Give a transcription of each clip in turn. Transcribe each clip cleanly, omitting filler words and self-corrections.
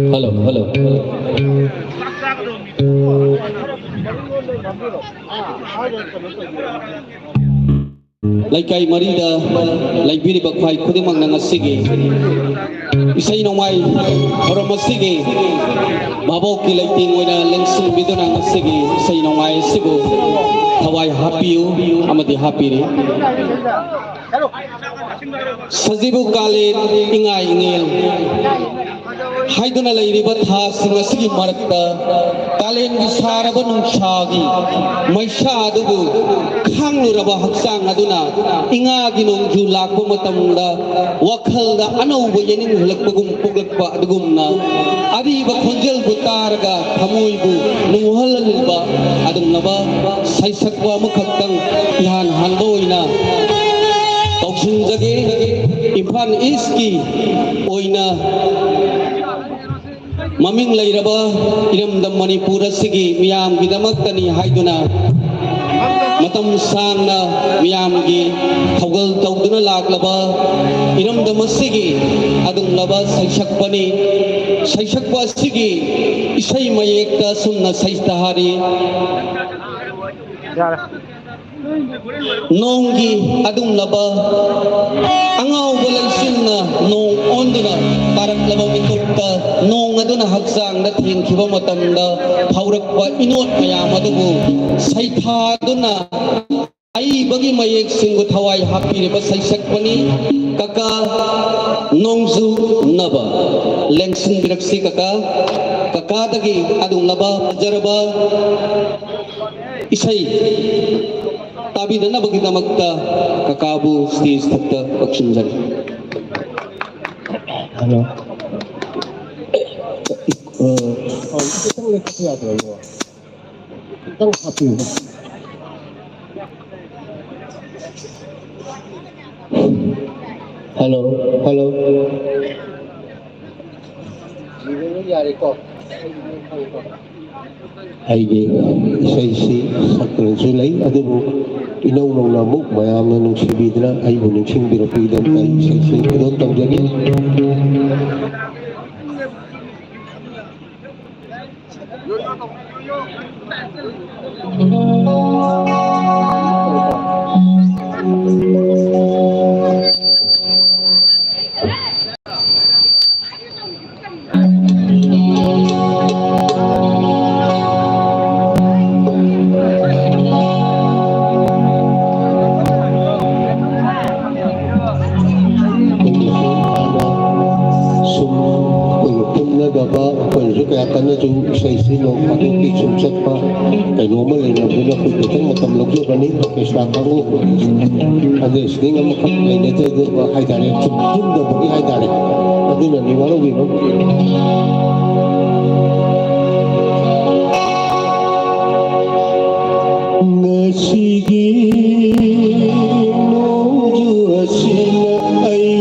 Hello, hello. Laikai marida laibiri bakhai khudimang nang asigi isai nomai oram asigi babau ki laiting oina lengsung biduna asigi isai nomai sibu thawai hapiu amadi hapiri sajibu kalin ingai ingel haiduna lairiba tha singasigi marakta kalen gi saraba nungsagi maisa adubu khangluraba haksang aduna inga gi nongju lakpa matamda wakhalda anauba yenin hulakpagum puglakpa adugumna ariba khonjel bu targa thamoi bu nunghallalba adumnaba saisakwa mukhaktang ihan handoina toksinjage Imphal East ki oina maming lairaba iramdam Manipur asigi miyam gidamaktani haiduna matam sangna miyam gi thawgal tawduna laklaba iramdam asigi adunglaba saisakpani saisakpa asigi isai mayekta sumna saistahari nonggi adung laba angau balansinna nong onduna parak laba mitukta nong aduna haksang na thengkhiba matamda phaurakpa inot mayam adubu saithaduna ai bagi mayek singgu thawai hapiriba saisakpani kaka nongzu naba lengsung biraksi kaka dagi adung laba jaraba isai tapi dana bagi damakta kakabu stage takta bakshunjari. Halo. Itu kan lekap ya tuh. Tentang sapi. Halo, halo. Ini yari kok. Aige isaisi sakran sulai adubu inaw nang namuk mayam na nung sibidna ay munung singbirapidan kay isaisi kudon tangjagi karena tu saya sino pakai kisum setpa kay normal na bila ko kitang matamlog so ni kay staka ko ade sing ang makaplay nito do hay dare chum da bagi hay dare adu na ni walo gi no ngasigi no ju asina ai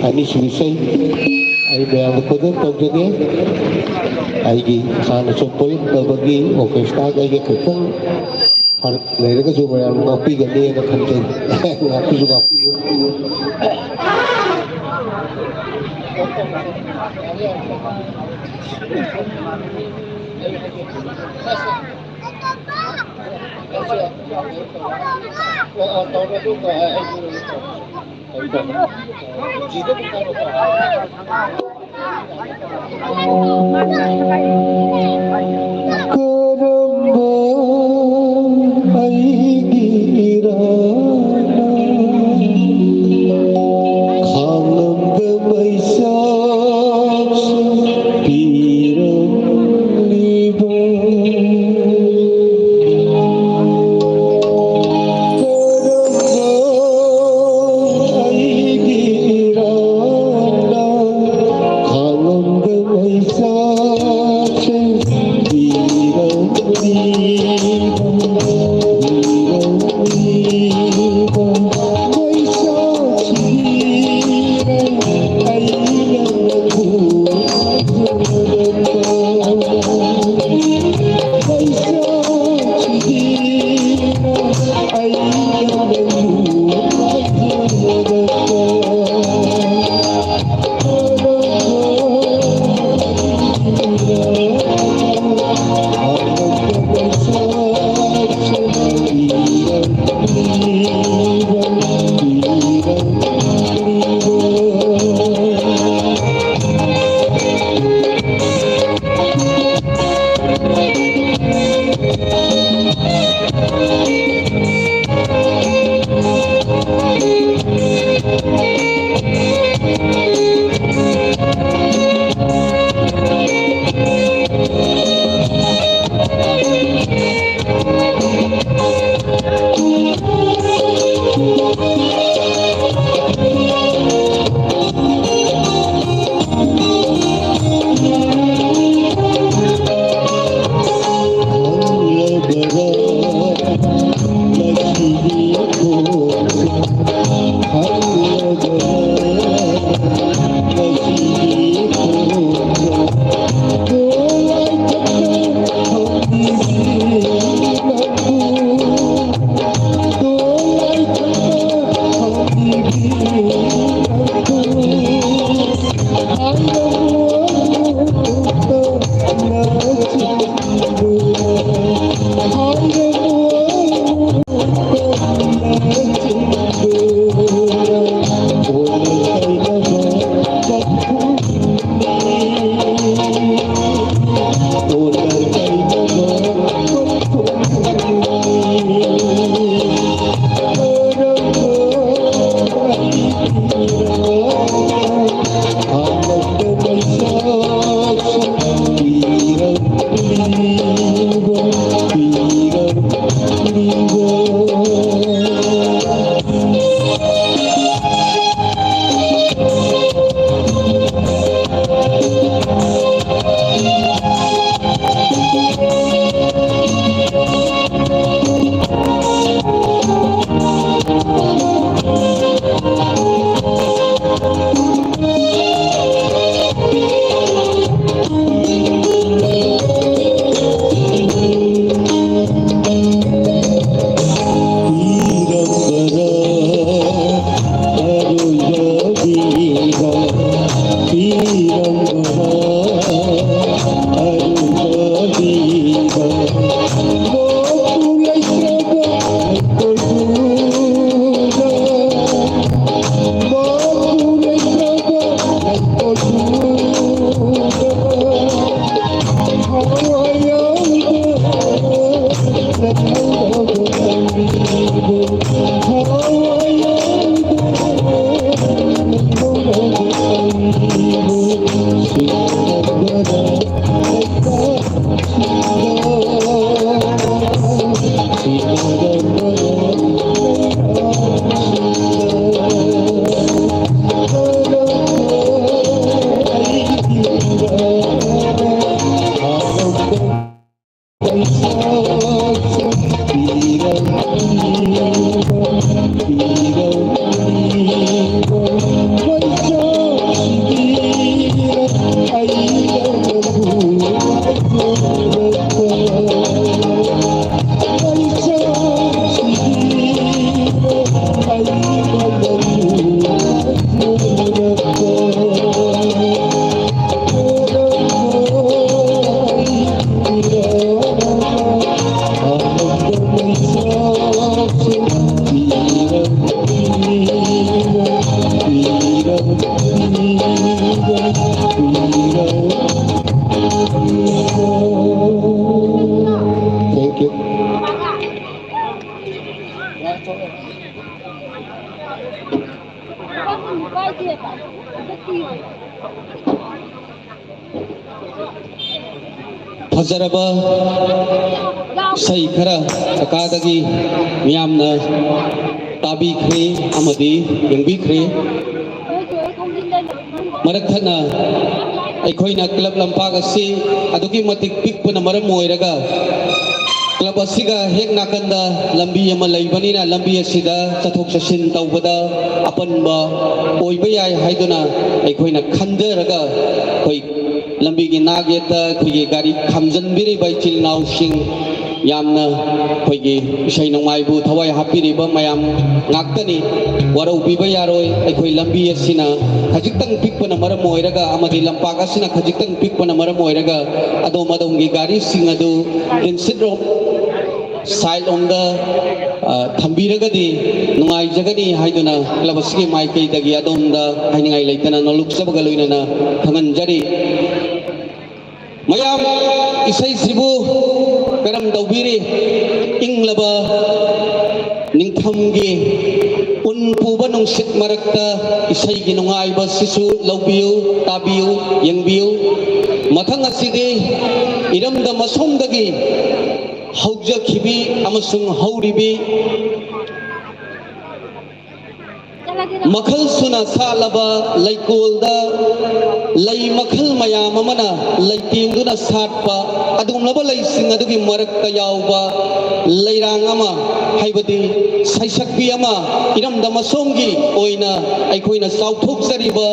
Anis Wisay ay bayang ko doon pagdagi ay sana supol kabagi o kestag ay kitang lain ka cuma yang ngopi gani yang kantin ngopi juga Be फजरबा सही खरा अकादगी मियामना ताबीख्रे अमदी यंगबीख्रे मरक थना ꯑꯩꯈꯣꯏꯅ club ꯂꯝꯄꯥꯛ ꯑꯁꯤ ꯑꯗꯨꯛꯀꯤ ꯃꯇꯤꯛ ꯄꯤꯛꯄꯅ ꯃꯔꯝ ꯑꯣꯏꯔꯒ club ꯑꯁꯤꯒ ꯍꯦꯛ ꯅꯥꯀꯟꯗ ꯂꯝꯕꯤ ꯑꯃ ꯂꯩꯕꯅꯤꯅ ꯂꯝꯕꯤ ꯑꯁꯤꯗ ꯆꯠꯊꯣꯛ ꯆꯠꯁꯤꯟ ꯇꯧꯕꯗ ꯑꯄꯟꯕ ꯑꯣꯏꯕ ꯌꯥꯏ ꯍꯥꯏꯗꯨꯅ ꯑꯩꯈꯣꯏꯅ ꯈꯟꯖꯔꯒ ꯑꯩꯈꯣꯏ ꯂꯝꯕꯤꯒꯤ ꯅꯥꯛꯌꯦꯠꯇ ꯑꯩꯈꯣꯏꯒꯤ ꯒꯥꯔꯤ ꯈꯥꯝꯖꯤꯟꯕꯤꯔꯤꯕ ꯏꯆꯤꯜ ꯏꯅꯥꯎꯁꯤꯡ ꯌꯥꯝꯅ ꯑꯩꯈꯣꯏꯒꯤ ꯏꯁꯩ ꯅꯣꯡꯃꯥꯏꯕꯨ ꯊꯋꯥꯏ ꯍꯥꯞꯄꯤꯔꯤꯕ ꯃꯌꯥꯝ ꯉꯥꯛꯇꯅꯤ ꯋꯥꯔꯧꯕꯤꯕ ꯌꯥꯔꯣꯏ ꯑꯩꯈꯣꯏ ꯂꯝꯕꯤ ꯑꯁꯤꯅ ꯈꯖꯤꯛꯇꯪ ꯄꯤꯛꯄꯅ ꯃꯔꯝ ꯑꯣꯏꯔꯒ ꯑꯃꯗꯤ ꯂꯝꯄꯥꯛ ꯑꯁꯤꯅ ꯈꯖꯤꯛꯇꯪ ꯄꯤꯛꯄꯅ ꯃꯔꯝ ꯑꯣꯏꯔꯒ ꯑꯗꯣꯝꯒꯤ ꯒꯥꯔꯤꯁꯤꯡ ꯑꯗꯨ ꯏꯟꯁꯤꯠꯔꯣꯝ ꯁꯥꯏꯠ ꯂꯣꯝꯗ ꯊꯝꯕꯤꯔꯒꯗꯤ ꯅꯨꯡꯉꯥꯏꯖꯒꯅꯤ ꯍꯥꯏꯗꯨꯅ ꯀ꯭ꯂꯕ ꯑꯁꯤꯒꯤ ꯃꯥꯏꯀꯩꯗꯒꯤ ꯑꯗꯣꯝꯗ ꯍꯥꯏꯅꯤꯡꯉꯥꯏ ꯂꯩꯇꯅ ꯅꯣꯜꯂꯨꯛꯆꯕꯒ ꯂꯣꯏꯅꯅ ꯈꯪꯍꯟꯖꯔꯤ ꯃꯌꯥꯝ ꯏꯁꯩꯁꯤꯕꯨ ꯀꯔꯝ ꯇꯧꯕꯤꯔꯤ ꯏꯪꯂꯕ ꯅꯤꯡꯊꯝꯒꯤ ꯎꯟ ꯄꯨꯕ ꯅꯨꯡꯁꯤꯠ ꯃꯔꯛꯇ ꯏꯁꯩꯒꯤ ꯅꯨꯡꯉꯥꯏꯕꯁꯤꯁꯨ ꯂꯧꯕꯤꯌꯨ ꯇꯥꯕꯤꯌꯨ ꯌꯦꯡꯕꯤꯌꯨ ꯃꯊꯪ ꯑꯁꯤꯗꯤ ꯏꯔꯝꯗꯝ ꯑꯁꯣꯝꯗꯒꯤ ꯍꯧꯖꯈꯤꯕꯤ ꯑꯃꯁꯨꯡ ꯍꯧꯔꯤꯕꯤ ꯃꯈꯜ ꯁꯨꯅ ꯁꯥꯠꯂꯕ ꯂꯩꯀꯣꯜꯗ ꯂꯩ ꯃꯈꯜ ꯃꯌꯥꯝ ꯑꯃꯅ ꯂꯩꯇꯦꯡꯗꯨꯅ ꯁꯥꯠꯄ ꯑꯗꯨꯒꯨꯝꯂꯕ ꯂꯩꯁꯤꯡ ꯑꯗꯨꯒꯤ ꯃꯔꯛꯇ ꯌꯥꯎꯕ ꯂꯩꯔꯥꯡ ꯑꯃ ꯍꯥꯏꯕꯗꯤ ꯁꯩꯁꯛꯄꯤ ꯑꯃ ꯏꯔꯝꯗꯝ ꯑꯁꯣꯝꯒꯤ ꯑꯣꯏꯅ ꯑꯩꯈꯣꯏꯅ ꯆꯥꯎꯊꯣꯛꯆꯔꯤꯕ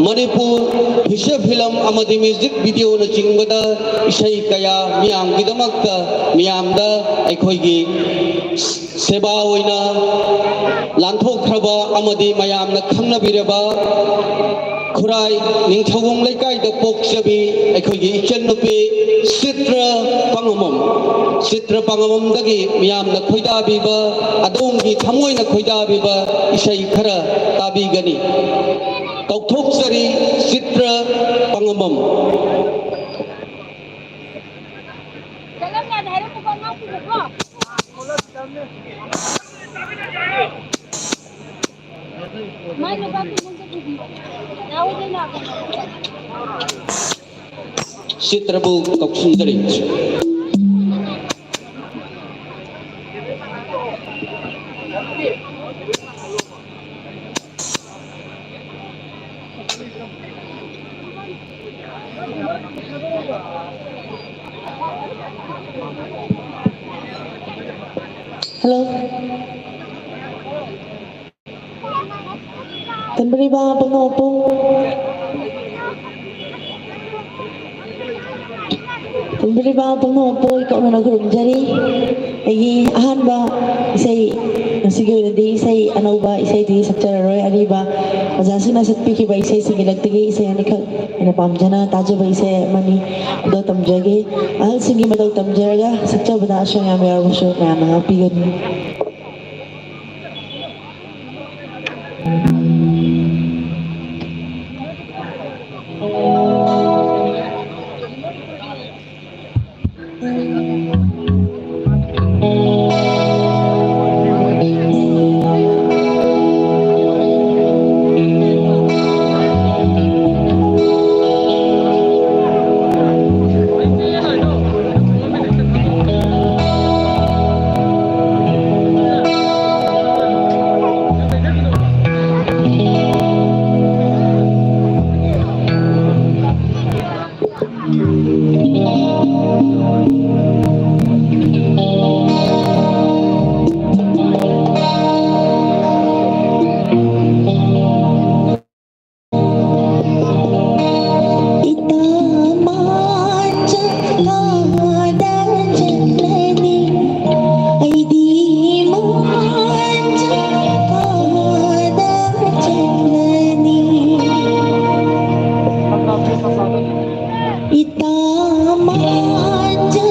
ꯃꯅꯤꯄꯨꯔ ꯐꯤꯆꯔ ꯐꯤꯂꯝ ꯑꯃꯗꯤ ꯃ꯭ꯌꯨꯖꯤꯛ ꯚꯤꯗꯤꯑꯣꯅꯆꯤꯡꯕꯗ ꯏꯁꯩ ꯀꯌꯥ ꯃꯤꯌꯥꯝꯒꯤꯗꯃꯛꯇ ꯃꯤꯌꯥꯝꯗ ꯑꯩꯈꯣꯏꯒꯤ ꯁꯦꯕꯥ ꯑꯣꯏꯅ ꯂꯥꯟꯊꯣꯛꯈ꯭ꯔꯕ ꯑꯃꯗꯤ ꯃꯌꯥꯝꯅ ꯈꯪꯅꯕꯤꯔꯕ ꯈꯨꯔꯥꯏ ꯅꯤꯡꯊꯧꯕꯝ ꯂꯩꯀꯥꯏꯗ ꯄꯣꯛꯆꯕꯤ ꯑꯩꯈꯣꯏꯒꯤ ꯏꯆꯟꯅꯨꯄꯤ ꯆꯤꯇ꯭ꯔ ꯄꯥꯡꯉꯝꯗꯒꯤ ꯃꯤꯌꯥꯝꯅ ꯈꯣꯏꯗꯥꯕꯤꯕ ꯑꯗꯣꯝꯒꯤ ꯊꯃꯣꯏꯅ ꯈꯣꯏꯗꯥꯕꯤꯕ ꯏꯁꯩ ꯈꯔ ꯇꯥꯕꯤꯒꯅꯤ ꯀꯧꯊꯣꯛꯆꯔꯤ ꯆꯤꯇ꯭ꯔ ꯄꯥꯡꯉꯝ Citrabu Kauksundari. Hello. Pemberi bang pengopong. Pemberi bang pengopong ikaw na nagurumjari. Agi ahan ba isay siguro di isay ano ba isay di sakcara roy ani ba majasu na satpi ki ba isay sige lagtigi isay ani ka ina pamjana tajo ba isay mani do tamjage ahal sige madaw tamjaraga sakcha bada asya nga mayar mo siya na mga pigon. Ita manja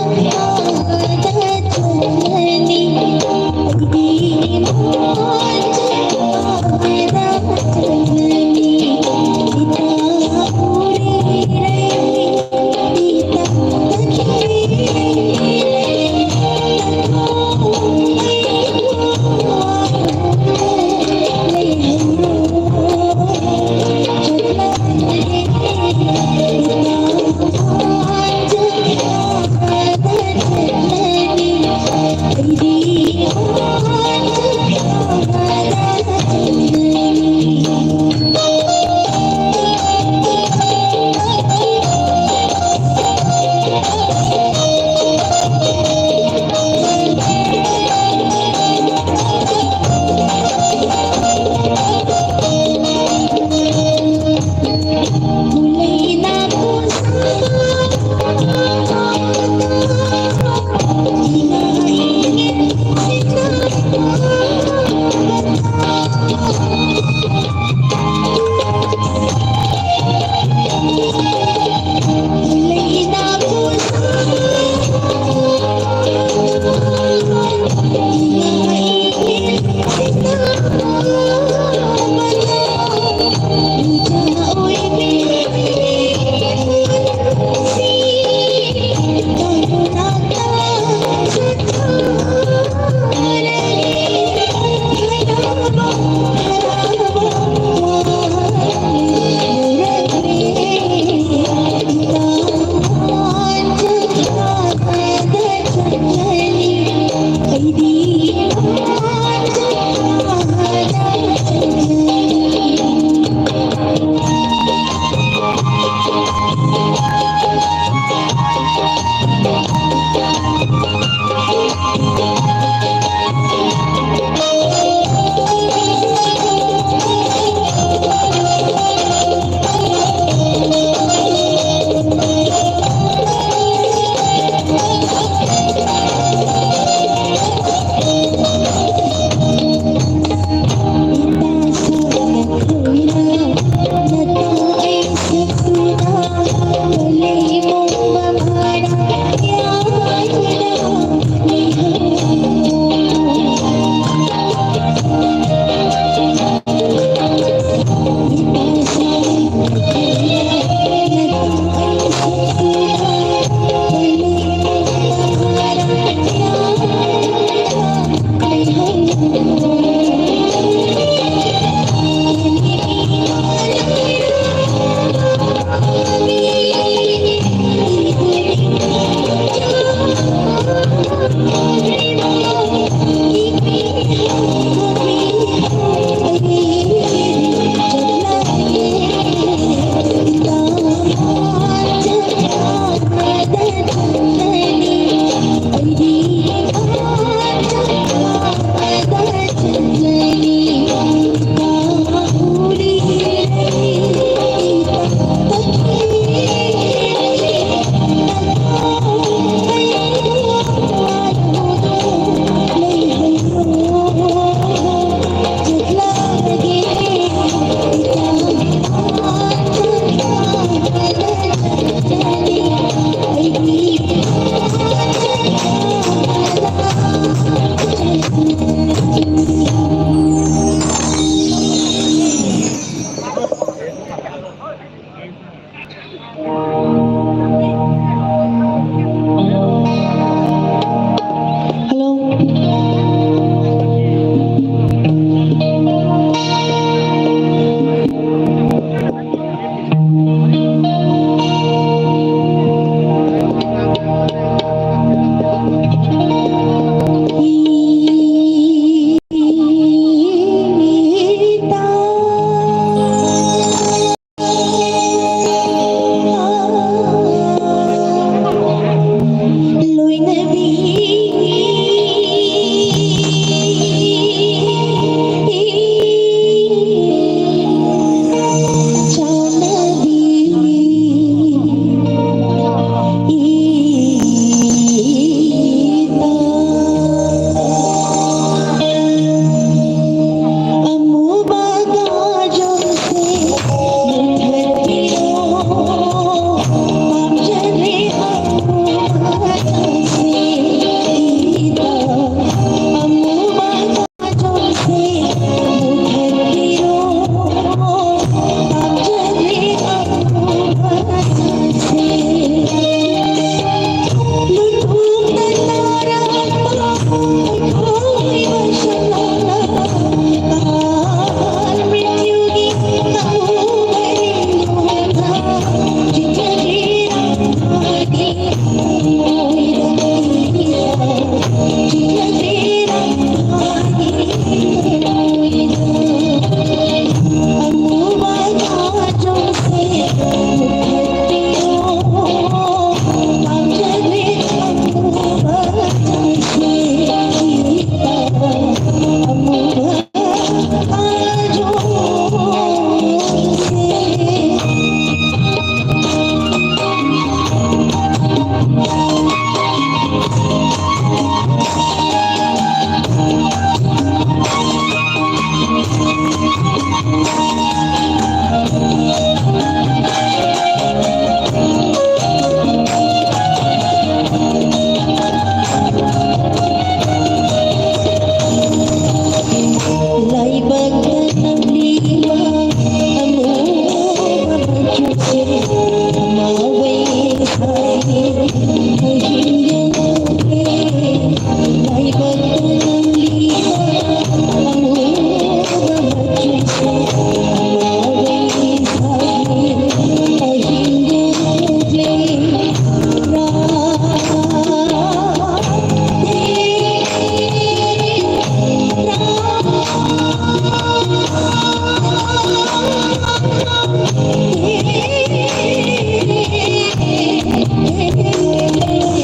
Thank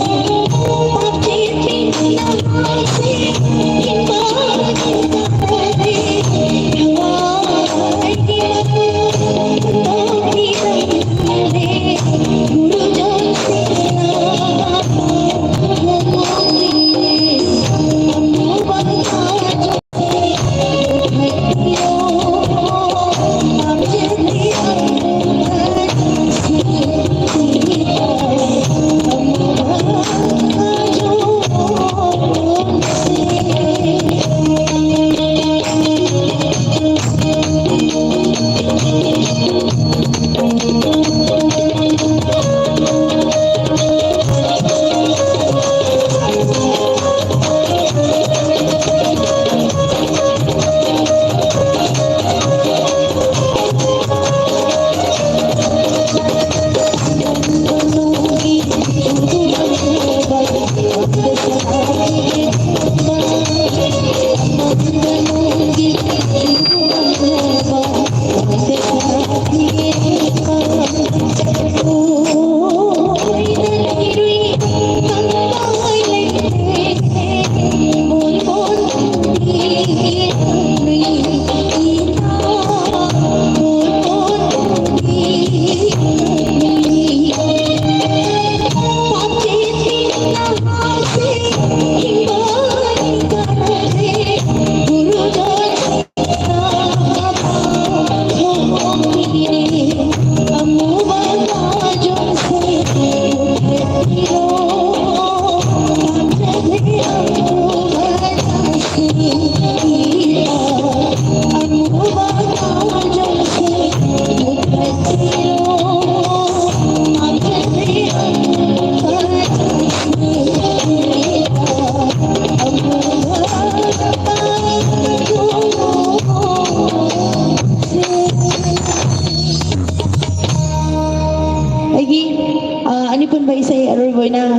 you.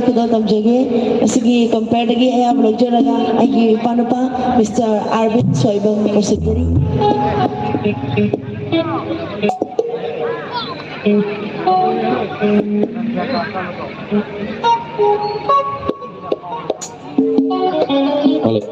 ako daw tamjagi. Sige, compare lagi ay vlog dyan laga. Ay, paano pa? Mr. Arvin Soibang Proseduri. Oleh.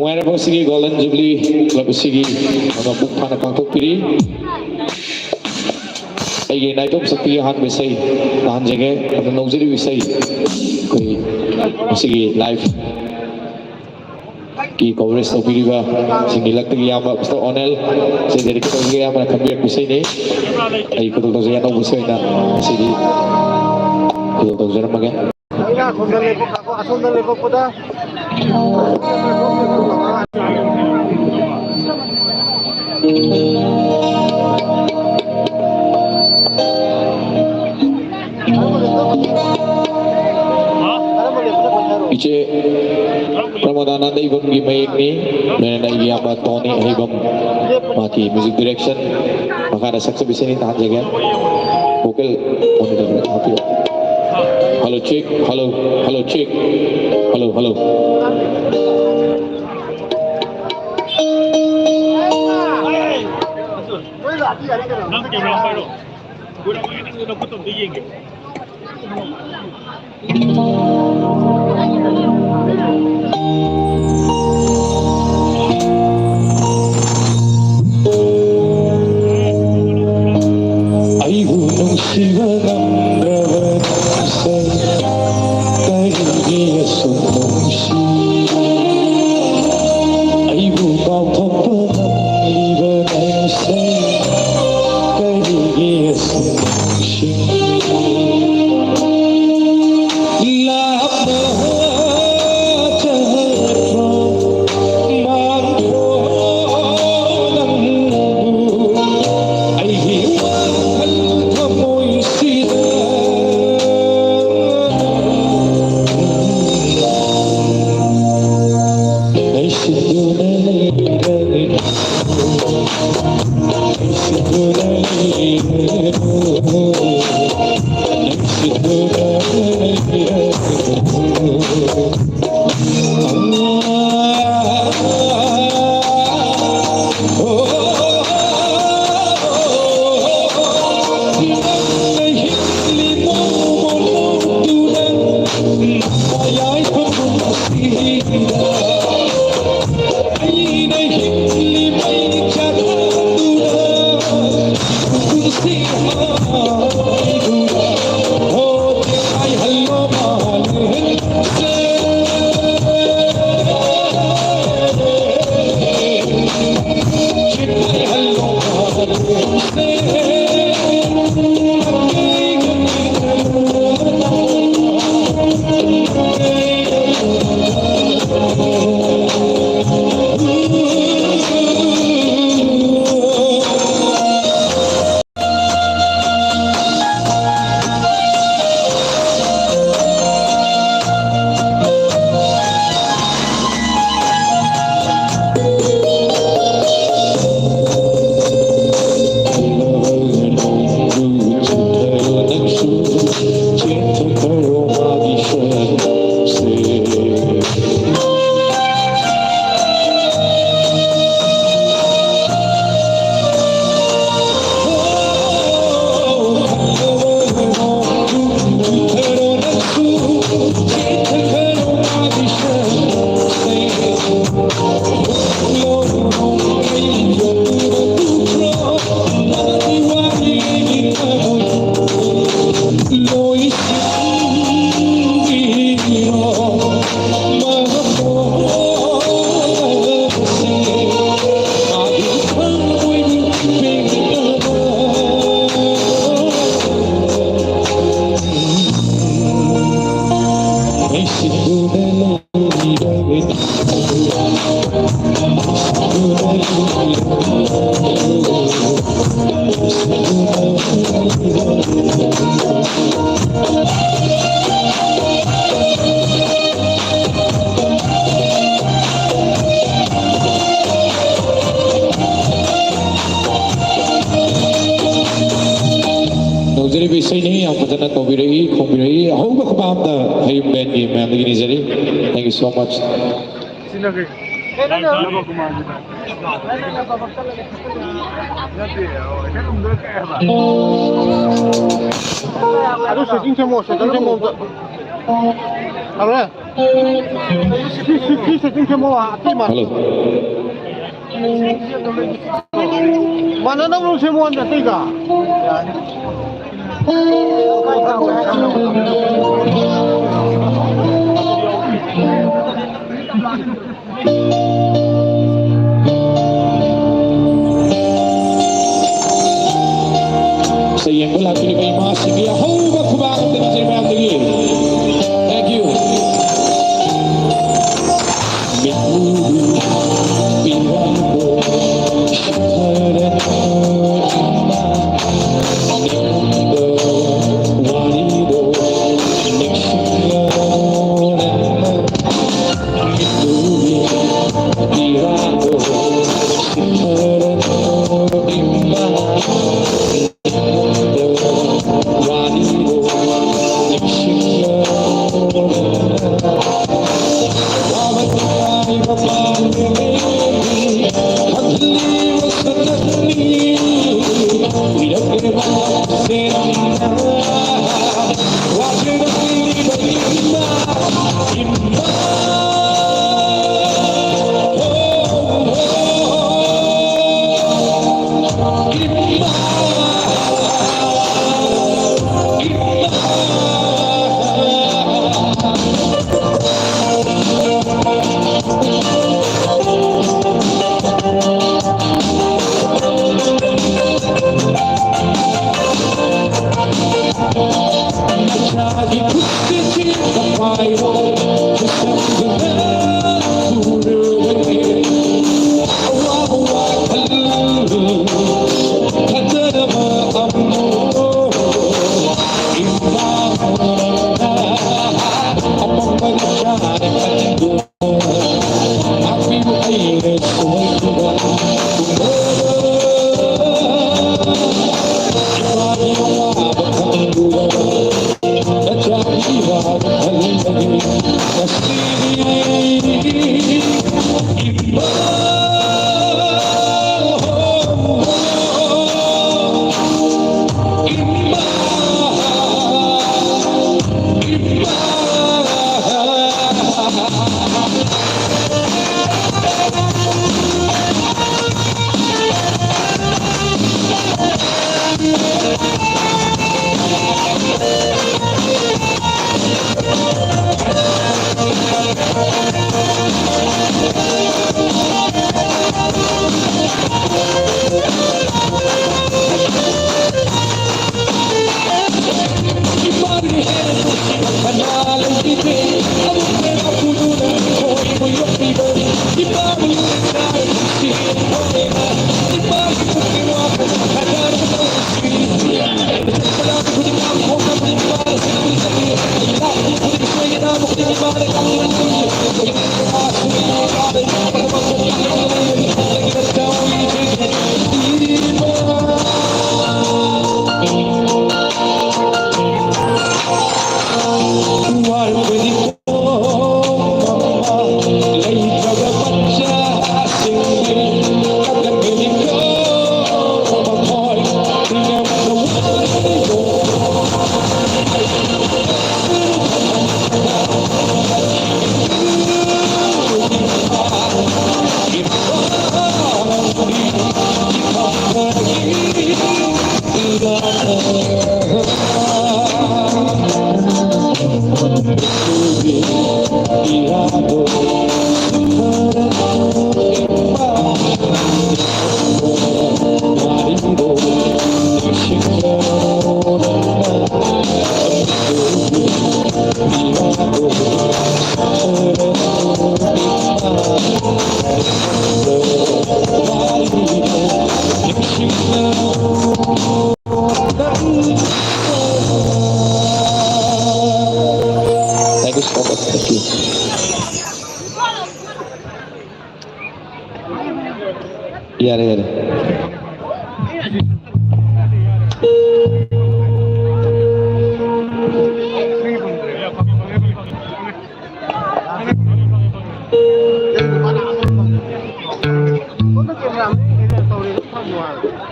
ꯅꯨꯡꯉꯥꯏꯔꯕ ꯁꯤꯒꯤ golden jubilee club ꯑꯁꯤꯒꯤ ꯃꯄꯨꯡ ꯐꯥꯅ ꯄꯥꯡꯊꯣꯛꯄꯤꯔꯤ ꯑꯩꯒꯤ ꯅꯥꯏꯇꯣꯝ ꯁꯛꯄꯤꯒꯤ ꯑꯍꯥꯟꯕ ꯏꯁꯩ ꯇꯥꯍꯟꯖꯒꯦ ꯑꯗꯨ ꯅꯧꯖꯔꯤꯕ ꯏꯁꯩ ꯑꯩꯈꯣꯏ ꯃꯁꯤꯒꯤ ꯂꯥꯏꯐ ꯀꯤ ꯀꯣꯕꯔꯦꯖ ꯇꯧꯕꯤꯔꯤꯕ ꯁꯤꯡꯒꯤ ꯂꯛꯇꯒꯤ ꯏꯌꯥꯝꯕ ꯃꯤꯁꯇꯔ ꯑꯣꯅꯦꯜ ꯏꯁꯩ ꯗꯦꯗꯤꯀꯦꯠ ꯇꯧꯖꯒꯦ ꯌꯥꯝꯅ ꯈꯟꯕꯤꯔꯛꯄ ꯏꯁꯩꯅꯤ ꯑꯩ ꯈꯨꯗꯣꯜ ꯇꯧꯖꯒꯦ ꯑꯅꯧꯕ ꯏꯁꯩ ꯑꯣꯏꯅ ꯉꯁꯤꯗꯤ ꯈꯨꯗꯣꯜ ꯇꯧꯖꯔꯝꯃꯒꯦ ꯑꯁꯣꯝꯗ ꯂꯦꯞꯄꯛꯄꯗ इचे प्रमोदानंद इबम की मयेकनी मैंने नहीं किया बात टोनी इबम बाकी म्यूजिक डायरेक्शन मकाना सक्सेस बिसेनी तान जगह वोकल होने लगे हाथी hello check hello hello check hello hello Nang camera paro. Guna mo ini guna putum di yenge. Ayu nung sivanam ravasai kariye sunung si ayu kau thapam livanai sai kariye sunung si lapna chahra mangko nang ai hi ꯅꯧꯖꯔꯤꯕ ꯏꯁꯩꯅꯤ ꯌꯥꯝ ꯐꯖꯅ ꯇꯧꯕꯤꯔꯛꯏ ꯈꯣꯡꯕꯤꯔꯛꯏ ꯑꯍꯧꯕ ꯈꯨꯄꯥꯝꯗ ꯍꯌꯨꯝ ꯕꯦꯟꯒꯤ ꯃꯌꯥꯝꯗꯒꯤ ꯅꯤꯖꯔꯤ thank you so much Aduh, setting semua, setting semua. Apa? Halo. Mana namun semua anda tiga? Sa iyong wala pinipay mga sige. Hau bakubang dengan sa iyong tinggi. Thank you. Iya.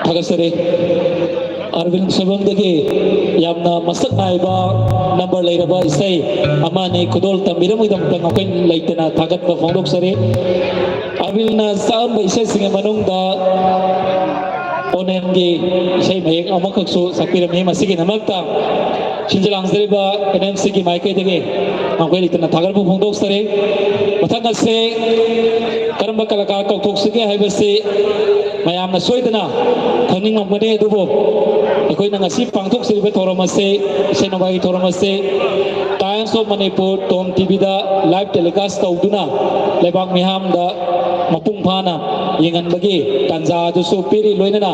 Hagasari Arvin Sabamdagi yamna masak naiba number lairaba isai amane kudol tambiram idam tangakin laitana thagat ba phongdok sare Arvin na sam ba isai singa manung da onengi isai mayek amakaksu sapiram he masigi namakta Shinjalang Zeriba NMC ki maike dege angkoi litana thagar ba phongdok sare mathanga se karamba kalakar kauthok sige haibase mayamna soidana khangning ngmane adubo ꯑꯩꯈꯣꯏꯅ ꯉꯁꯤ ꯄꯥꯡꯊꯣꯛꯆꯔꯤꯕ ꯊꯧꯔꯝ ꯑꯁꯤ ꯏꯁꯩ ꯅꯣꯡꯃꯥꯏꯒꯤ ꯊꯧꯔꯝ ꯑꯁꯤ times of Manipur ꯇꯣꯝ ꯇꯤꯚꯤꯗ live telecast ꯇꯧꯗꯨꯅ ꯂꯩꯕꯥꯛ ꯃꯤꯌꯥꯝꯗ ꯃꯄꯨꯡ ꯐꯥꯅ ꯌꯦꯡꯍꯟꯕꯒꯤ ꯇꯥꯟꯖꯥ ꯑꯗꯨꯁꯨ ꯄꯤꯔꯤ ꯂꯣꯏꯅꯅ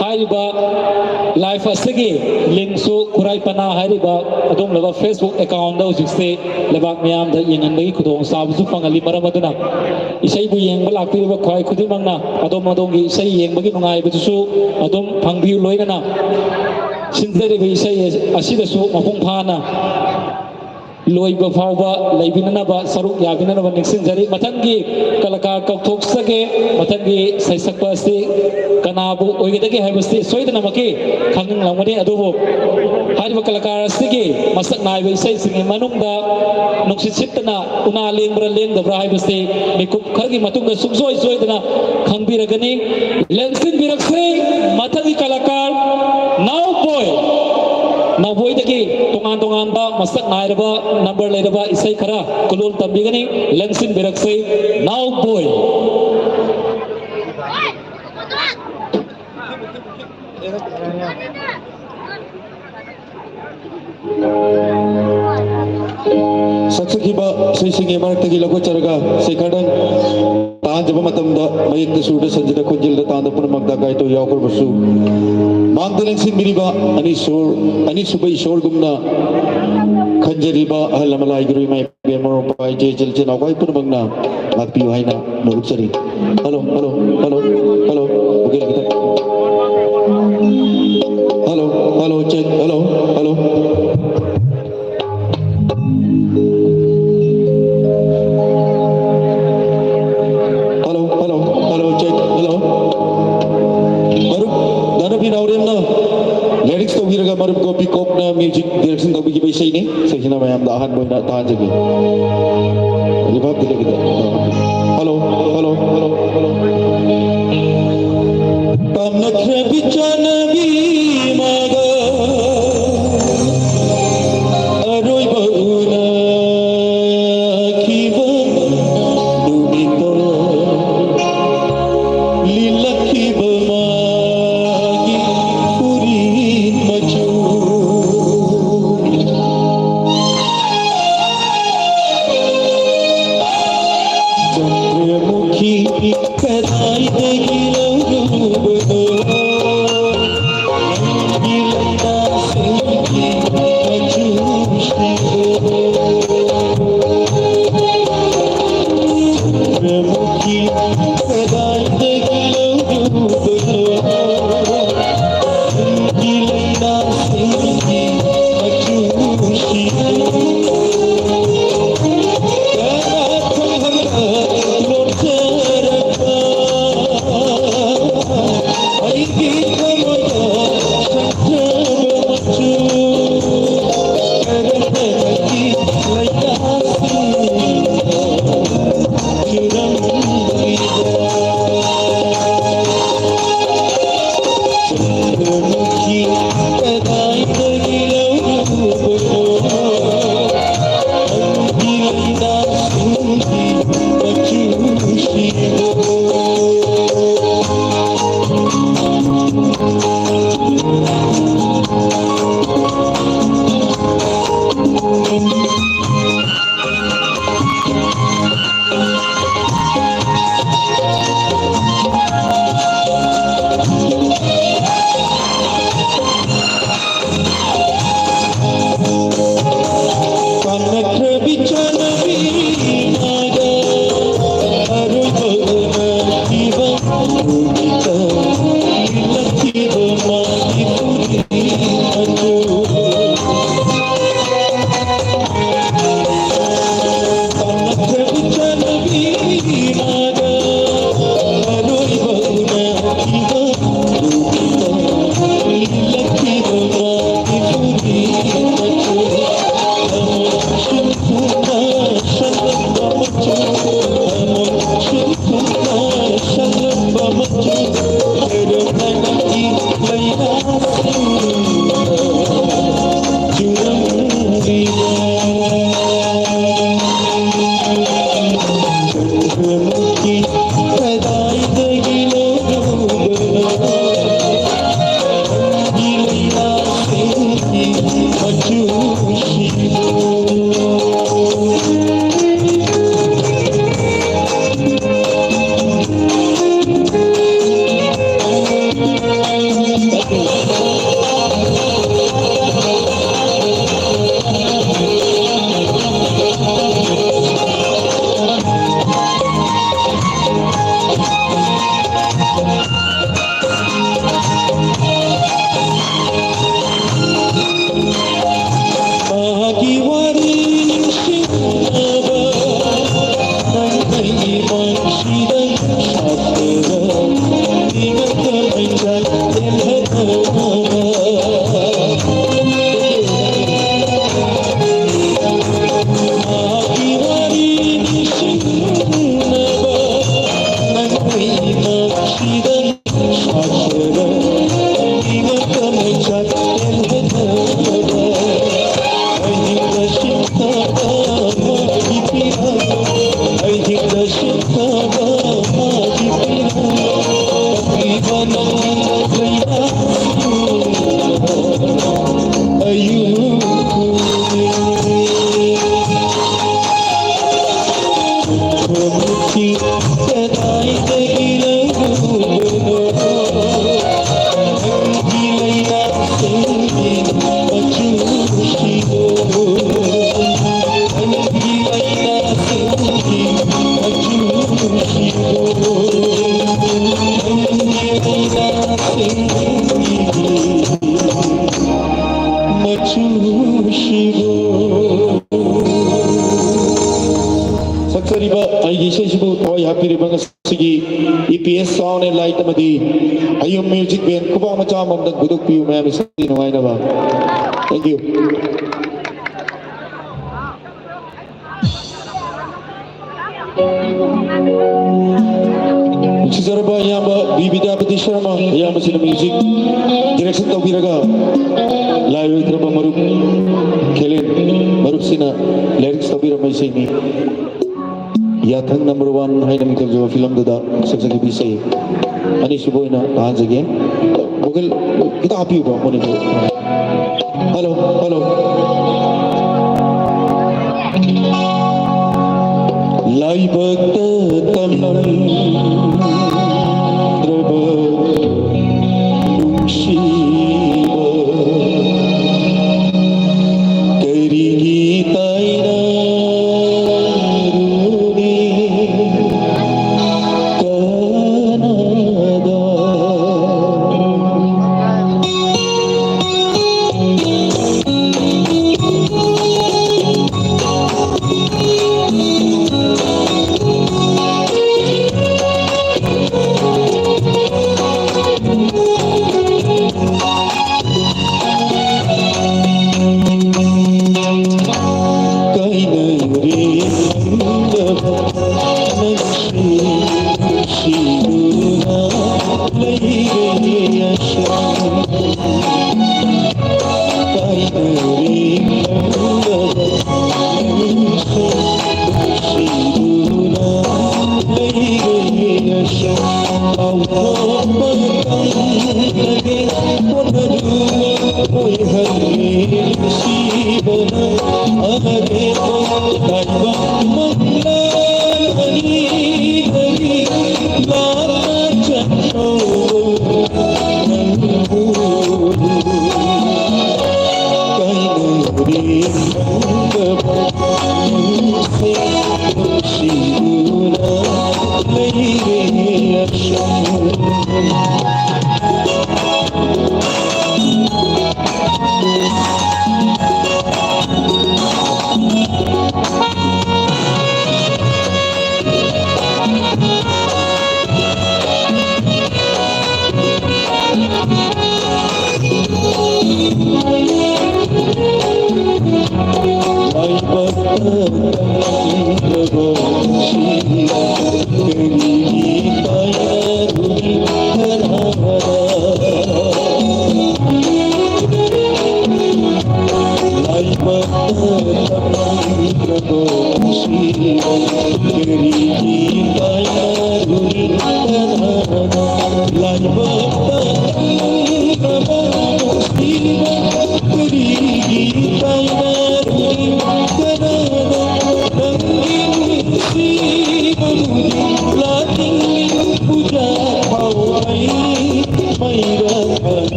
ꯍꯥꯏꯔꯤꯕ ꯂꯥꯏꯚ ꯑꯁꯤꯒꯤ ꯂꯤꯡꯛꯁꯨ ꯈꯨꯔꯥꯏ ꯄꯅꯥ ꯍꯥꯏꯔꯤꯕ ꯑꯗꯣꯝꯂꯕ ꯐꯦꯁꯕꯨꯛ ꯑꯦꯀꯥꯎꯟꯗ ꯍꯧꯖꯤꯛꯁꯦ ꯂꯩꯕꯥꯛ ꯃꯤꯌꯥꯝꯗ ꯌꯦꯡꯍꯟꯕꯒꯤ ꯈꯨꯗꯣꯡꯆꯥꯕꯁꯨ ꯐꯪꯍꯜꯂꯤ ꯃꯔꯝ ꯑꯗꯨꯅ ꯏꯁꯩꯕꯨ ꯌꯦꯡꯕ ꯂꯥꯛꯄꯤꯔꯤꯕ ꯈ꯭ꯋꯥꯏ ꯈꯨꯗꯤꯡꯃꯛꯅ ꯑꯗꯣꯝꯒꯤ ꯏꯁꯩ ꯌꯦꯡꯕꯒꯤ ꯅꯨꯡꯉꯥꯏꯕꯗꯨꯁꯨ ꯑꯗꯨꯝ ꯐꯪꯕꯤꯌꯨ ꯂꯣꯏꯅꯅ 신들의 이사이에 아시다수 마풍파나 loiba fauba laibinanaba saruk yabinanaba niksinjari matangi kalaka kauthoksa게 matangi saisakpa asti kanabu oigedage haibasti soidana maki khanging langmani adubo hariba kalakar astige masak naiba isai singi manungda nuksitsitna una lengbra lengdabra haibasti mikup khargi matungda sukjoi soidana khangbiragani lensin birakse matangi kalakar now boy Naboy dagi tungan ba masak nairaba number lairaba isai khara kulul tambigani lensin biraksai now boy saksakiba seisingi maratagi lagu charaga sekarang tahan jaba matamda mayik da suda sanjida khonjil da tahan da punamagda gaito yaukar basu mangdalan sin miriba ani subai shor gumna khanjariba ahalamalai gurui mai bemor pai je jil jil awai punamagna ngakpi haina nuruk sari hello okay kita hello check hello check hello marup dana bin aurim na lyrics to giraga marup copy cop na music direction to bigi baisai ni sejina mayam dahan boy na tahan jagi ribab dile kita hello tam nakhre bichana bi maga aroi bauna Saksariba ay gisesibu toy happy ribang sige EPS sound and light amadi ayong music band kuba macha mam nagbudok piyo mayami sa tinungay na ba. Thank you. Saraba yamba Bibidapati Sharma yamba sila music direction to biraga live traba marup kelen marup sina lyrics to bira mai sini yathang number 1 hai nami jo film dada saksaki bisai ani suboina tahan jage mugel kita api ba mone ko hello live tamlam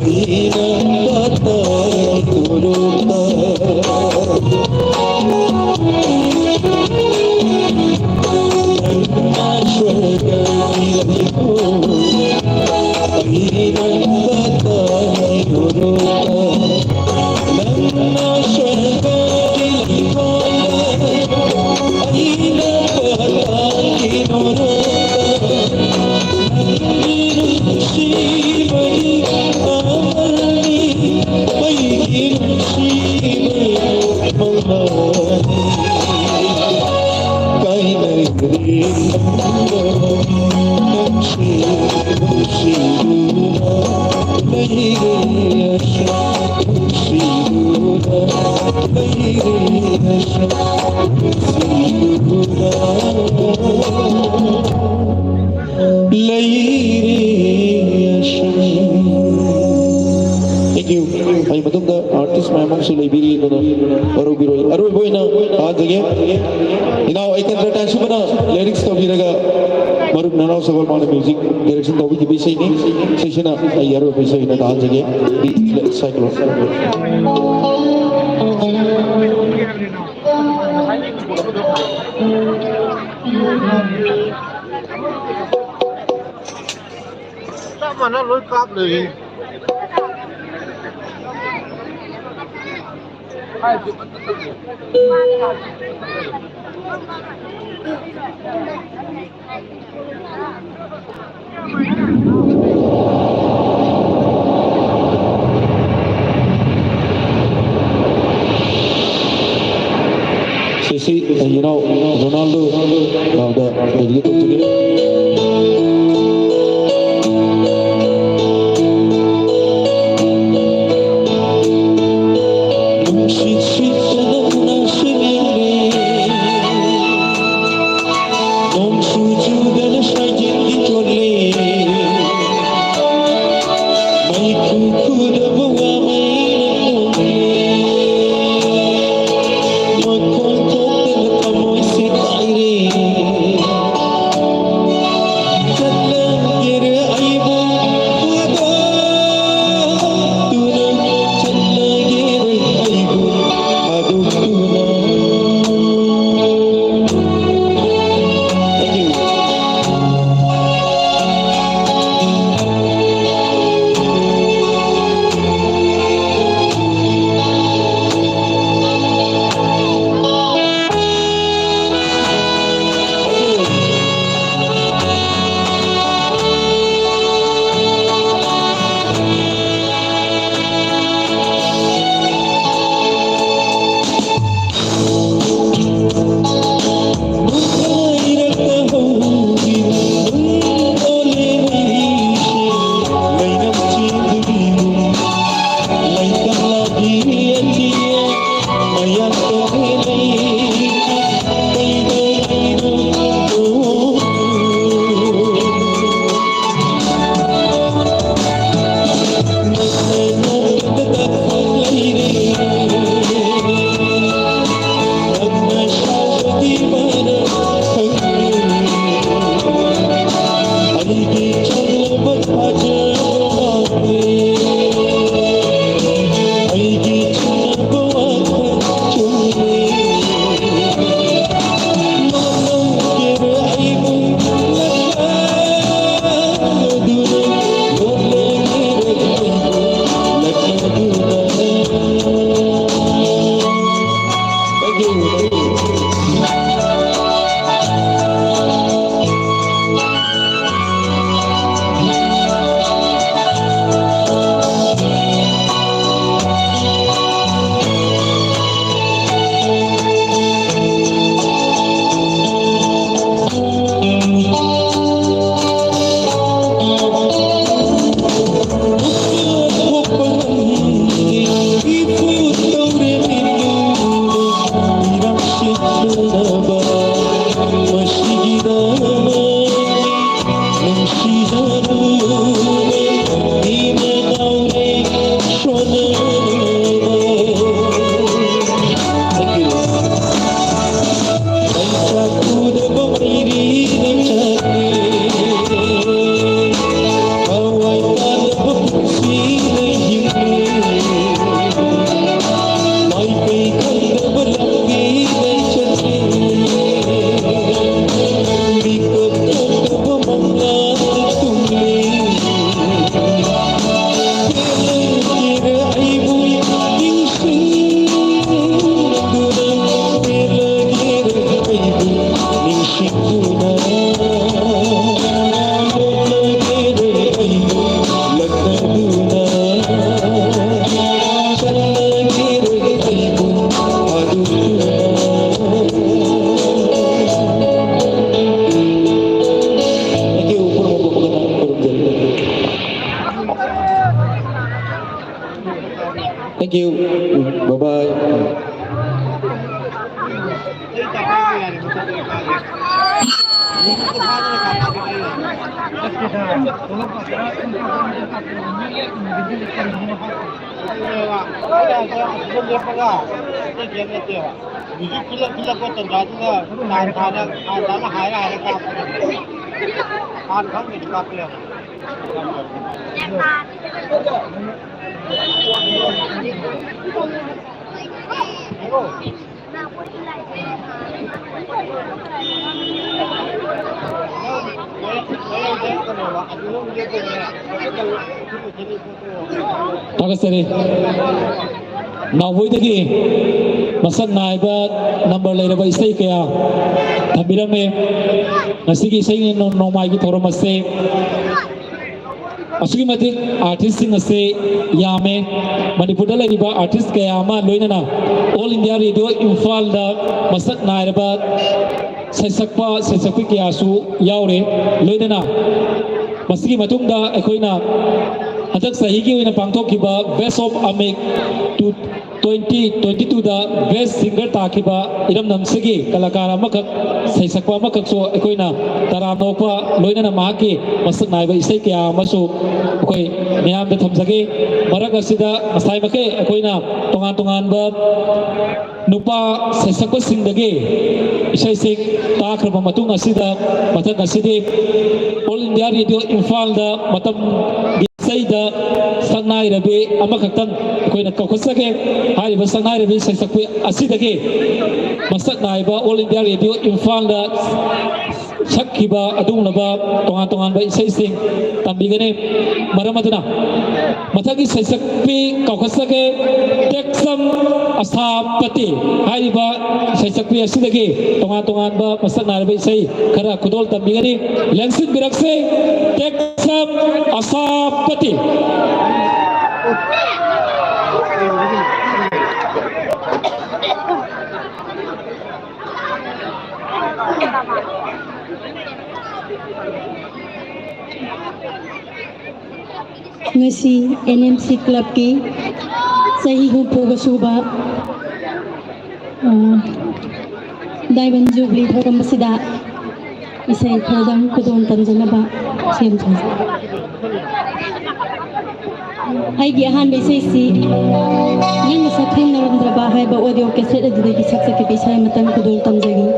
Ina kata Thank you. Ay matunda artist memang sulay biri ito na baru biro. Aru boy na jage. Now I can retention mana lyrics to biraga baru nanaw sa mana music direction to bi bisa ini session na ay aru bisa ina ta jage di cycle. Mana lối cápเลยSisi, you know, Ronaldo, now the gitu juga. Bye bye. Tagasari Nawidagi Masak Naiba number later by stay kaya Tabirame Nasigi saying no Maigi Toromase Asugi Matik artist in the say Yame Manipura Liba artist Kayama Loinana All India Radio Infal Masak Naiba Sesakpa Sesakpi Kiasu Yaure Loinana Masigi Matunda Equina Hadak Sahiki in a Pangtokiba Best of Amek to 2022 the Best Singer Takiba Iram Namsigi Kalakara Makak Saisakwa Makak so Equina Taranopa Loinana Maki Masak Naiba Isakia Masu Okay Niam the Tamsagi Maragasida Masai Make Equina Tongan Bab Nupa Saisakwa Singdagi Isaisik Takraba Matunga Sida Mataka City All India Radio Infal the Matam Sayda Sanai Rabi Amakatan Koina Kokosake Hariba Sanai Rabi Saisakwi Asidake Masak Naiba All India Radio Infal the Sakiba Adunaba Tongan by Saising Tambigane Maramadana Matagi Saisakwi Kokosake Texam Asapati Hariba Saisakwi Asidake Tongan ba Masak Naiba Say Kara Kudol Tambigane Lensin Birakse Texam Asapati Ngasi NMC Club ki sahi hupog suba Diamond Jubilee thoram masida isai khodam kudon tanjanaba sem chas Aigi ahan besai si yang sakhin Narendra Bahai ba audio cassette adudagi saksa ke besai matan kudol tamjagi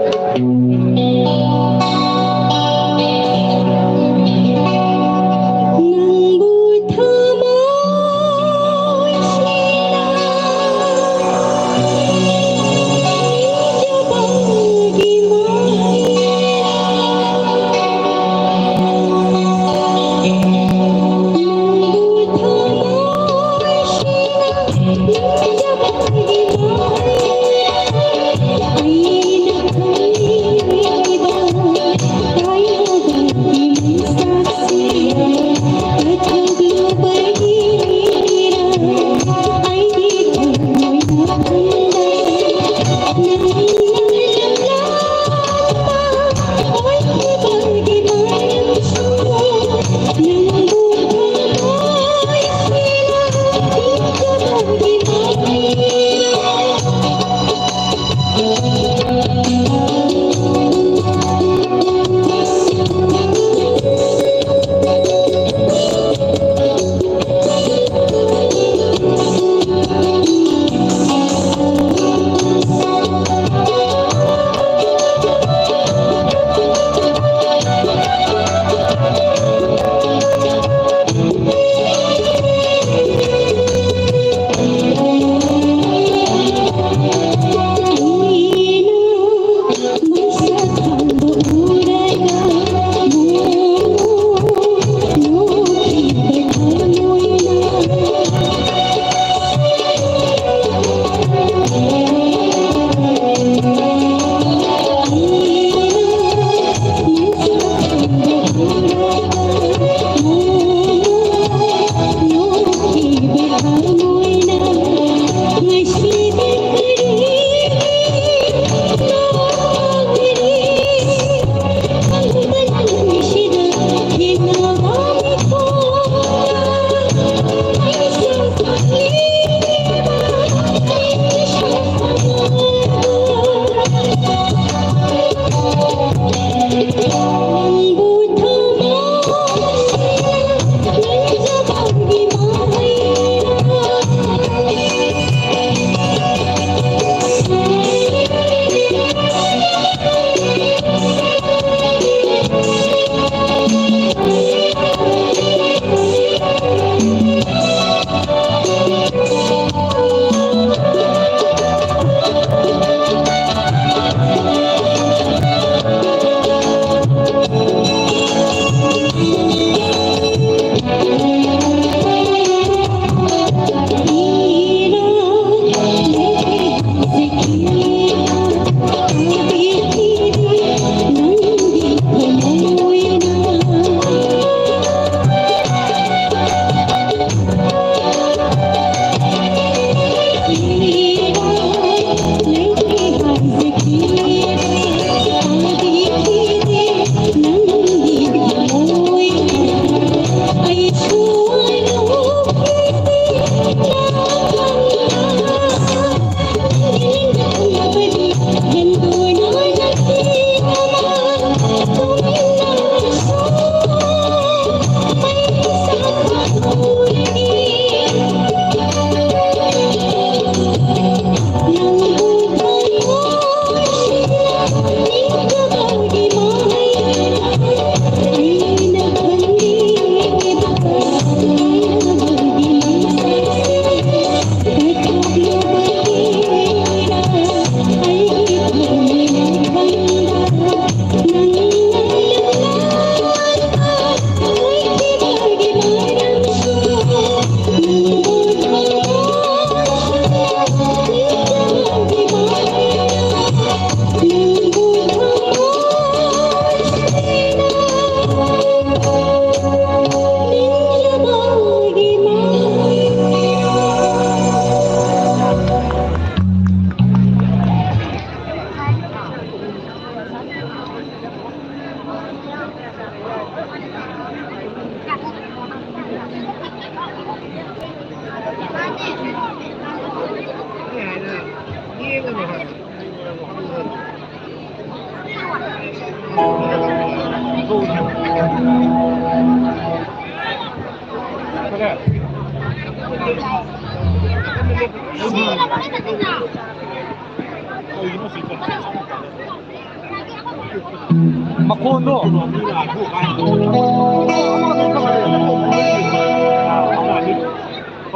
Makono.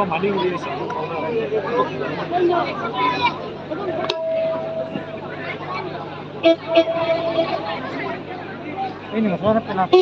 Maning dia sih. Ini masalah apa?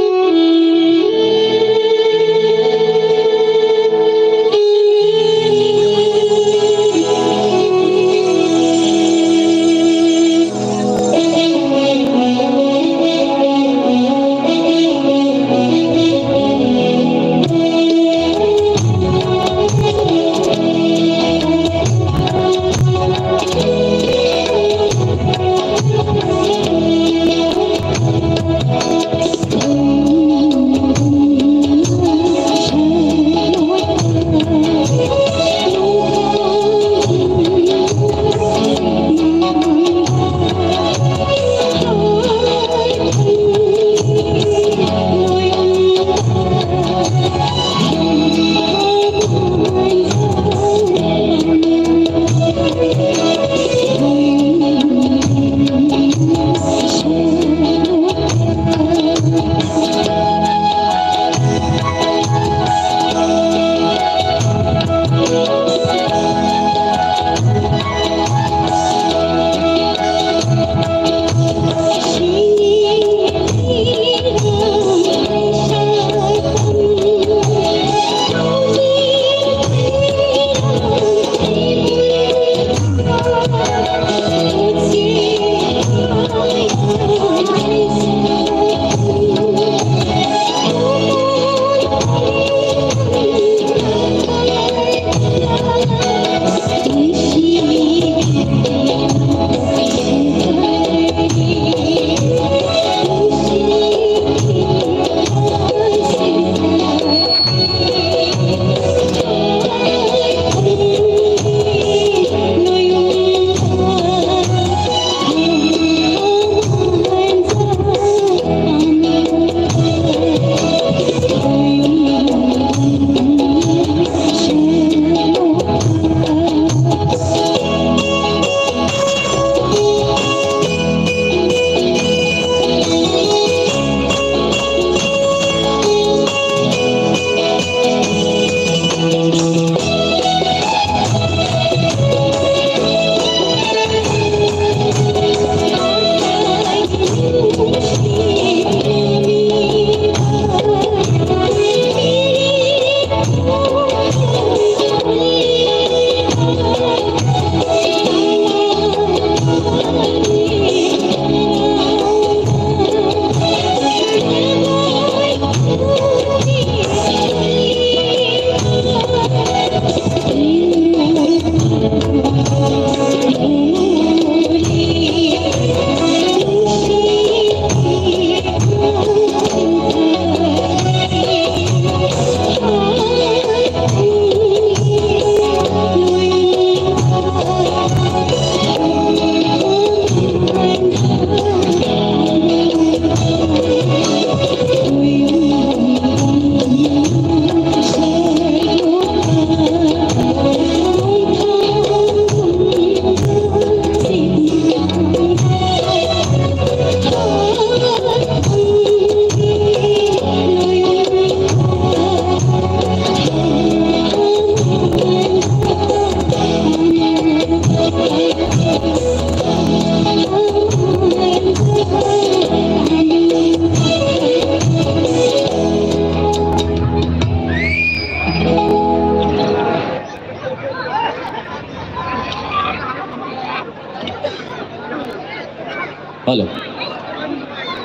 Halo.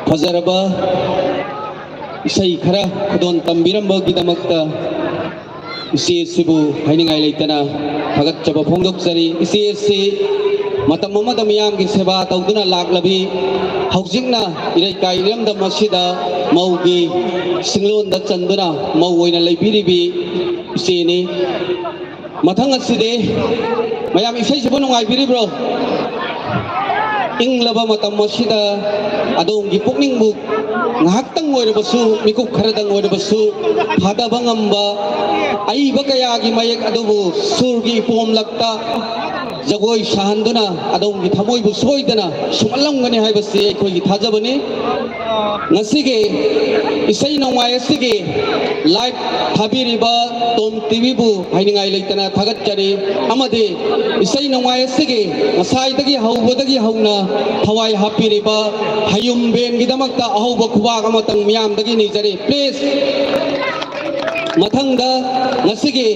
Fazaraba isay khara khudon tambirambagidamagta isi sibu hainingai leitana thagatchaba phongdoksari isi matam amada miyamgi seba tawduna laklabi haujingna iraikai iramdam asida maugi singlonda chanduna mau oina leibiribi isini mathang aside mayam isai sibu nungai biribro inglaba matam asida adongi pukning buk ngahaktang oirabasu mikuk kharadang oirabasu hadabangamba aiba kayagi mayek adubu surgi pomlakta Jagoi साहंदुना अदोंगी थमोइबु सोइदना सुमलंगनी हाइबसी अखोइगी थाजबनी ngasiगे isai nongwai asige live thabiriba tom tv bu haingai leitana thagatchari amade isai nongwai asige ngasai dagi haubadagi hauna thawai hapiriba hayum ben gidamakta ahauba khuba amatang miyam dagi nijari please mathangda ngasige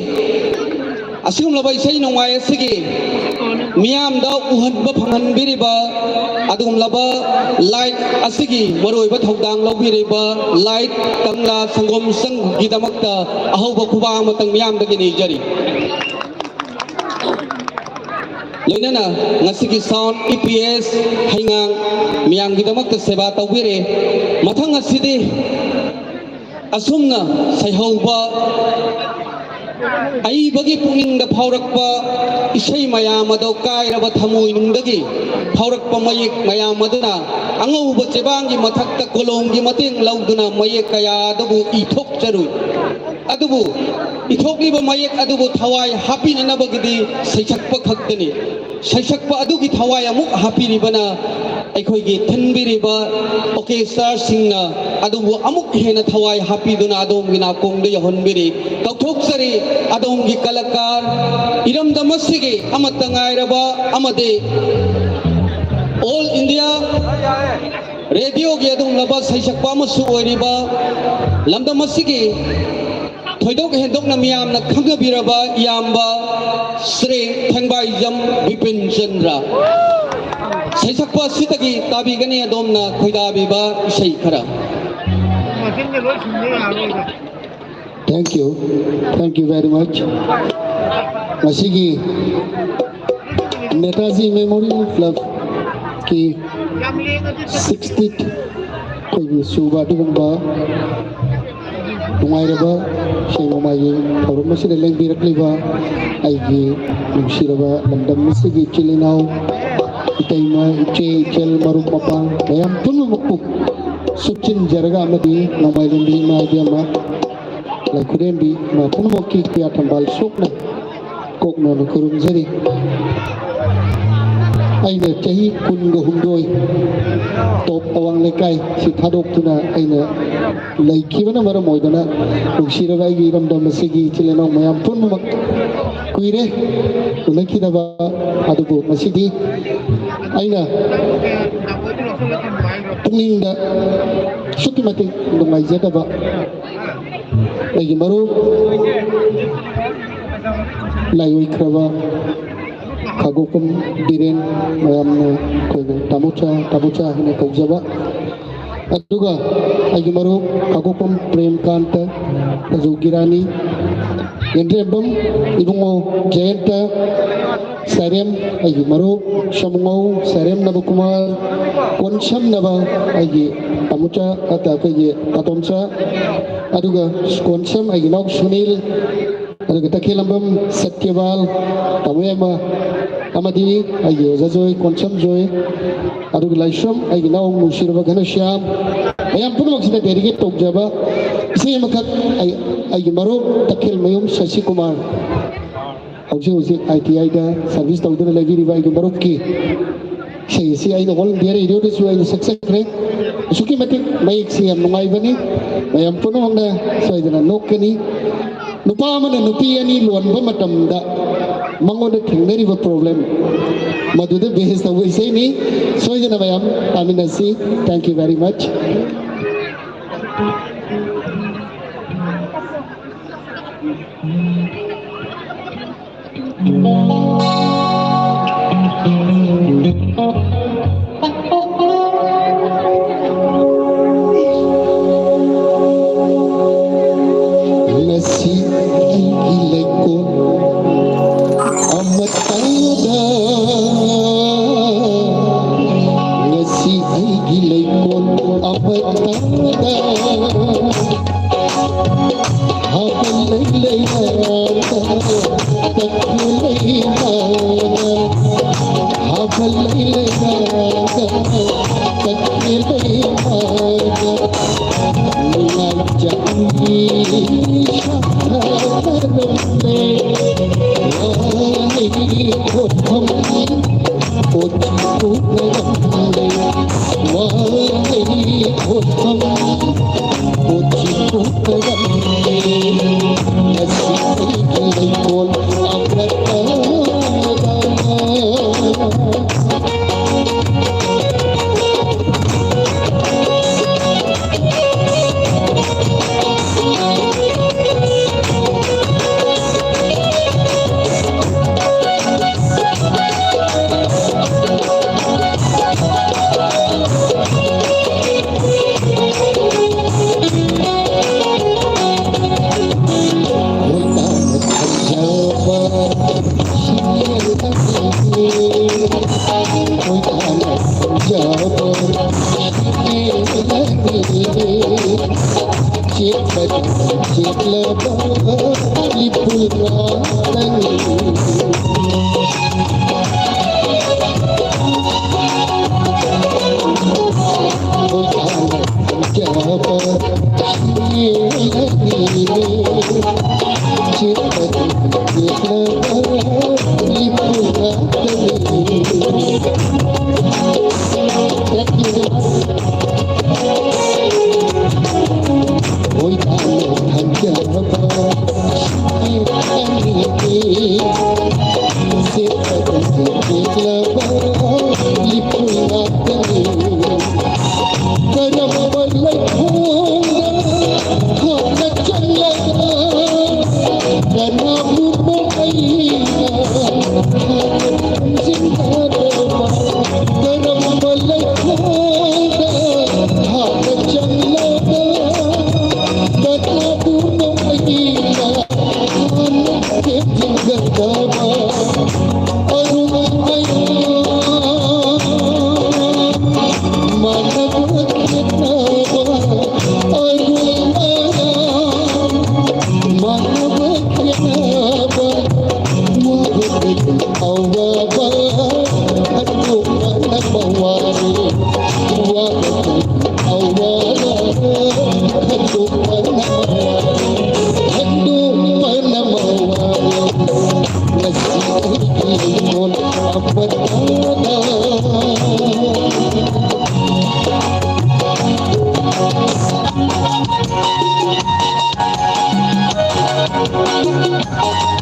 asumlaba isai nongwai asige miyamda uhanba phanganbiriba adumlaba light asigi maroiba thodang lobiriba light tangla sangom sang gidamakta ahoba khuba matang miyamdagi nijari loinana ngasigi sound EPS haingang miyam gidamakta seba tawbire mathang asidi asumna saihauba ai bagi puning da phaurakpa isai mayam ado kairaba thamui nungdagi phaurakpa mayek mayam aduna angauba chebangi mathakta kolomgi mateng lauduna mayek kaya adabu ithok charui adubu ithokliba mayek adubu thawai hapina nabagidi saisakpa khaktani saisakpa adugi thawai amuk hapiribana अखोगी थनबिरिबा ओकेस्ट्रा सिंगना अदुबु अमुक हेना थवाई हापीदुना अदोंगी नाकोंगदे यहनबिरि कौथोक्सरी अदोंगी कलाकार इरमदमसिगे अमतंगाइरबा अमदे all India radio गे अदोंलबा सैसकपा मसु ओइरिबा लमदमसिगे थोइदोक हेदोकना मियामना खंगबिरबा यामबा श्री थंगबाइजम विपिन चंद्र सैसकपा सितगी ताबीगनी अदोमना खोइदाबीबा इसै खरा Thank you very much. Masigi Netaji Memorial Club की 60th कोई सुबह दुगंबा तुंगाइरबा शेमोमाये और मसिले लेंबी रखलीबा आइगी मुंशीरबा London मसिगी चिलिनाओ इतैमा इचे इचल मरुप मपां ma'am पुनु मुक्कु Suchin जरगा मदी नमाइलेंबी माइदियामा लाइकुरेंबी मा पुनु मुक्की किया थंबाल सोकना कोकना नुकुरुंजरी aina chahi kunga humdoi top awang lekai si thadok tuna aina laikibana mara moidana uksiraga gi ramdam masigi chilena mayam pun mak kuire ulakida ba adugo masigi aina tuninda sukimati ngai jada ba lagi maru lai wikraba Kagopum Diren mayamna koina tamucha hina kaujaba aduga agimaru Kagopum Premkanta Kazugirani Yendrebam ibungo Jayanta Sarem agimaru Shamungo Sarem Nabakumar Konsham Naba agi tamucha ata kaye katomcha aduga Konsham aginok Sunil aduga takilambam Satyabal tamuyama amadi ayo jajoi konsam joy aru laisham ay ginaw musirba ghanashyam ayam puno maksida derige tokjaba isi makat ay maro takhil mayum Shashi Kumar hoje ITI da service tawduna lagi riba ay maro ki si ay no all India radio de suai success rate suki matik may si am nungai bani ayam puno mangna suai dana nokani nupa mana nupi ani luan ba matamda mangoda thingnariba problem maduda behis tawu isai ni soijana bayam taminasi thank you very much nasi ileko amatanda nasi ileko amatanda habalai Come Awal,